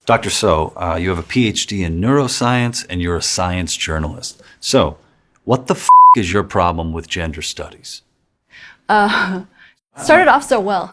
Dr. So, you have a PhD in neuroscience and you're a science journalist. So, what the is your problem with gender studies? Started off so well.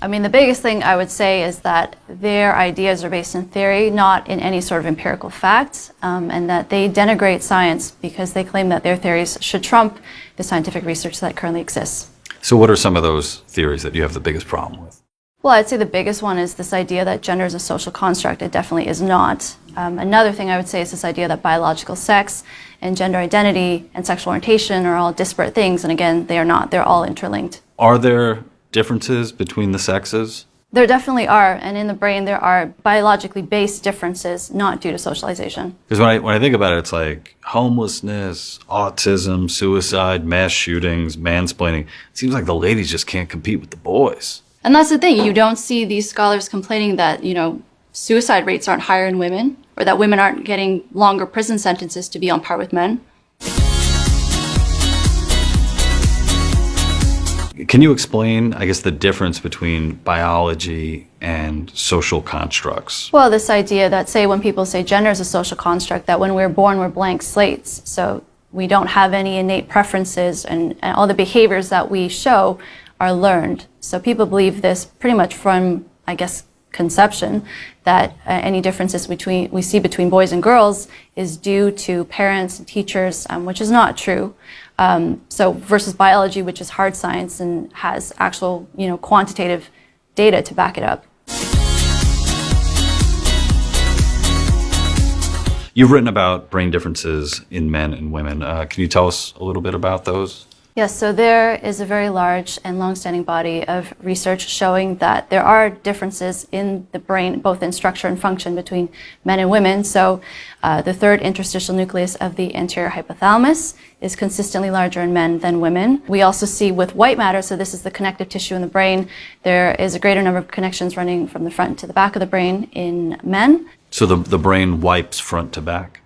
I mean, the biggest thing I would say is that their ideas are based in theory, not in any sort of empirical facts, and that they denigrate science because they claim that their theories should trump the scientific research that currently exists. So what are some of those theories that you have the biggest problem with? Well, I'd say the biggest one is this idea that gender is a social construct. It definitely is not. Another thing I would say is this idea that biological sex and gender identity and sexual orientation are all disparate things, and again, they are not. They're all interlinked. Are there differences between the sexes? There definitely are, and in the brain there are biologically based differences, not due to socialization. Because when I think about it, it's like homelessness, autism, suicide, mass shootings, mansplaining. It seems like the ladies just can't compete with the boys. And that's the thing, you don't see these scholars complaining that, suicide rates aren't higher in women, or that women aren't getting longer prison sentences to be on par with men. Can you explain, I guess, the difference between biology and social constructs? Well, this idea that, say, when people say gender is a social construct, that when we're born, we're blank slates. So we don't have any innate preferences, and all the behaviors that we show are learned. So people believe this pretty much from, I guess, conception, that any differences we see between boys and girls is due to parents and teachers, which is not true. So versus biology, which is hard science and has actual, quantitative data to back it up. You've written about brain differences in men and women. Can you tell us a little bit about those? Yes, so there is a very large and long-standing body of research showing that there are differences in the brain, both in structure and function, between men and women. So the third interstitial nucleus of the anterior hypothalamus is consistently larger in men than women. We also see with white matter, so this is the connective tissue in the brain, there is a greater number of connections running from the front to the back of the brain in men. So the brain wipes front to back?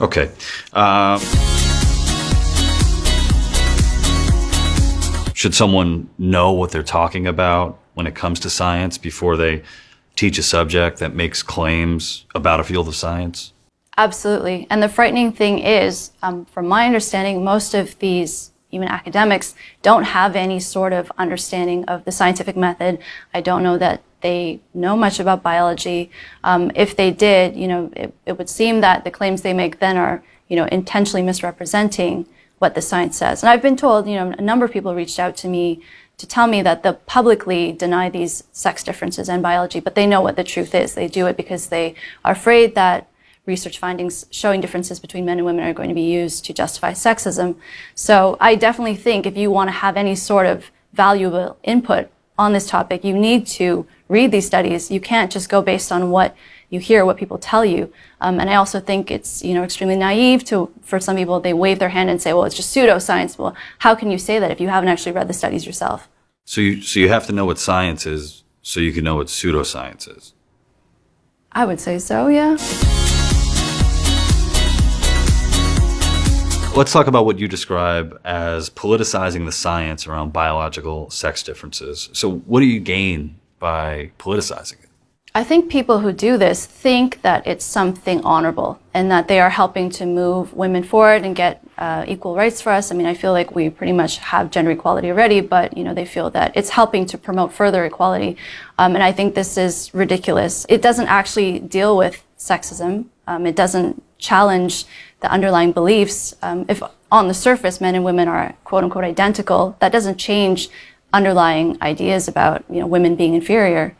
Okay. Should someone know what they're talking about when it comes to science before they teach a subject that makes claims about a field of science? Absolutely. And the frightening thing is, from my understanding, most of these, even academics, don't have any sort of understanding of the scientific method. I don't know that they know much about biology. If they did, it would seem that the claims they make then are, intentionally misrepresenting what the science says. And I've been told, a number of people reached out to me to tell me that they publicly deny these sex differences in biology, but they know what the truth is. They do it because they are afraid that research findings showing differences between men and women are going to be used to justify sexism. So I definitely think if you want to have any sort of valuable input on this topic, you need to read these studies. You can't just go based on what you hear, what people tell you. And I also think it's, extremely naive for some people, they wave their hand and say, well, it's just pseudoscience. Well, how can you say that if you haven't actually read the studies yourself? So you have to know what science is so you can know what pseudoscience is? I would say so, yeah. Let's talk about what you describe as politicizing the science around biological sex differences. So what do you gain by politicizing it? I think people who do this think that it's something honorable and that they are helping to move women forward and get equal rights for us. I mean, I feel like we pretty much have gender equality already, but they feel that it's helping to promote further equality. And I think this is ridiculous. It doesn't actually deal with sexism. It doesn't challenge the underlying beliefs. If on the surface men and women are quote unquote identical, that doesn't change underlying ideas about women being inferior.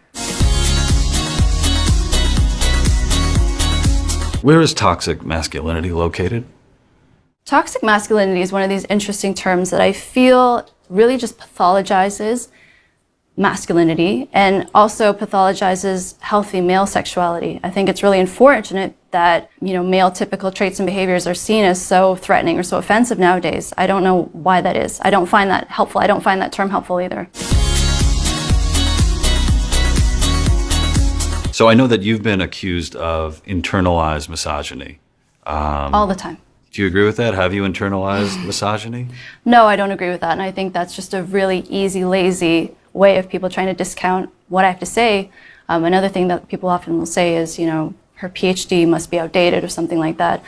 Where is toxic masculinity located? Toxic masculinity is one of these interesting terms that I feel really just pathologizes masculinity and also pathologizes healthy male sexuality. I think it's really unfortunate that, male typical traits and behaviors are seen as so threatening or so offensive nowadays. I don't know why that is. I don't find that helpful. I don't find that term helpful either. So I know that you've been accused of internalized misogyny. All the time. Do you agree with that? Have you internalized misogyny? No, I don't agree with that. And I think that's just a really easy, lazy way of people trying to discount what I have to say. Another thing that people often will say is, you know, her PhD must be outdated or something like that.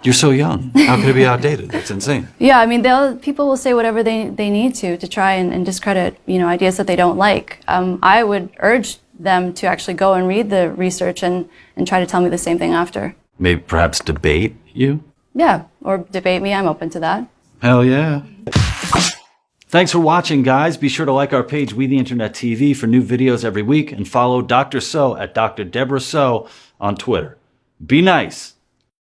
You're so young. How could it be outdated? That's insane. Yeah, I mean, people will say whatever they need to try and discredit, you know, ideas that they don't like. I would urge them to actually go and read the research and try to tell me the same thing after. Maybe perhaps debate you? Yeah, or debate me. I'm open to that. Hell yeah. Thanks for watching, guys. Be sure to like our page, We the Internet TV, for new videos every week, and follow Dr. So at Dr. Deborah So on Twitter. Be nice.